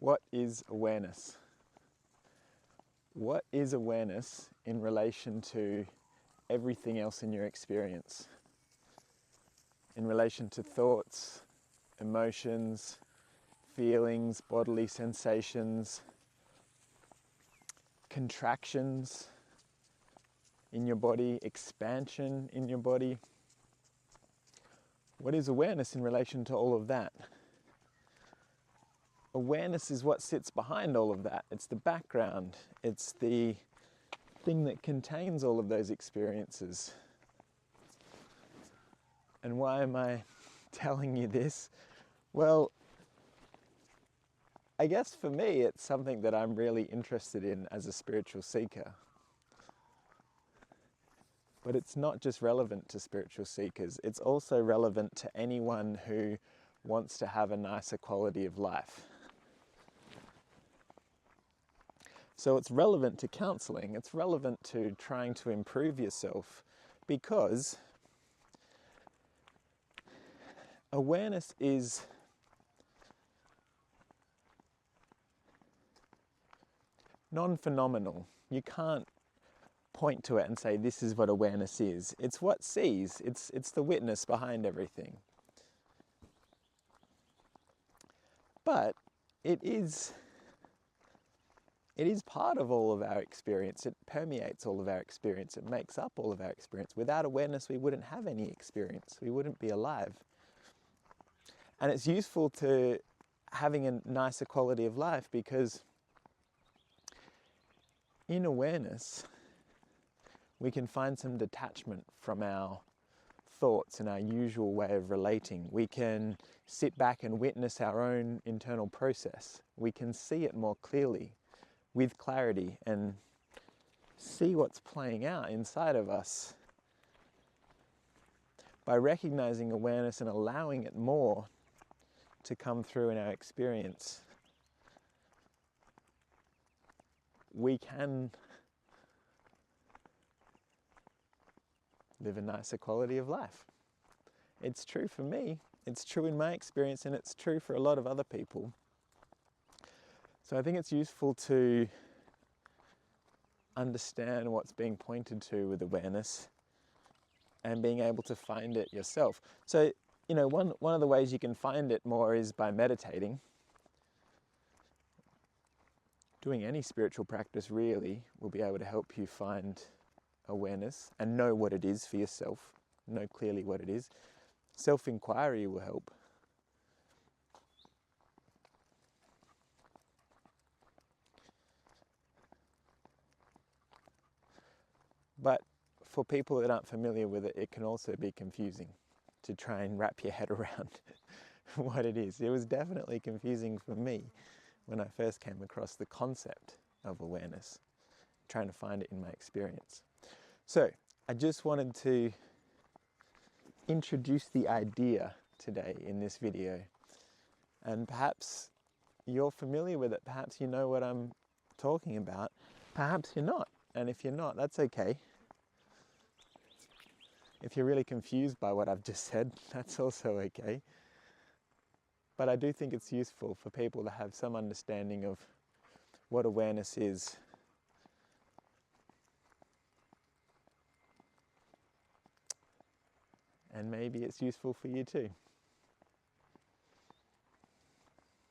What is awareness? What is awareness in relation to everything else in your experience? In relation to thoughts, emotions, feelings, bodily sensations, contractions in your body, expansion in your body. What is awareness in relation to all of that? Awareness is what sits behind all of that. It's the background. It's the thing that contains all of those experiences. And why am I telling you this? Well, I guess for me, it's something that I'm really interested in as a spiritual seeker. But it's not just relevant to spiritual seekers. It's also relevant to anyone who wants to have a nicer quality of life. So it's relevant to counseling. It's relevant to trying to improve yourself, because awareness is non-phenomenal. You can't point to it and say, this is what awareness is. It's what sees. It's the witness behind everything. But it is part of all of our experience. It permeates all of our experience. It makes up all of our experience. Without awareness, we wouldn't have any experience. We wouldn't be alive. And it's useful to having a nicer quality of life, because in awareness, we can find some detachment from our thoughts and our usual way of relating. We can sit back and witness our own internal process. We can see it more clearly, with clarity, and see what's playing out inside of us. By recognizing awareness and allowing it more to come through in our experience, we can live a nicer quality of life. It's true for me, it's true in my experience, and it's true for a lot of other people. So I think it's useful to understand what's being pointed to with awareness and being able to find it yourself. So, one of the ways you can find it more is by meditating. Doing any spiritual practice really will be able to help you find awareness and know what it is for yourself, know clearly what it is. Self-inquiry will help. But for people that aren't familiar with it, it can also be confusing to try and wrap your head around what it is. It was definitely confusing for me when I first came across the concept of awareness, trying to find it in my experience. So I just wanted to introduce the idea today in this video. And perhaps you're familiar with it, perhaps you know what I'm talking about, perhaps you're not. And if you're not, that's okay. If you're really confused by what I've just said, that's also okay. But I do think it's useful for people to have some understanding of what awareness is. And maybe it's useful for you too.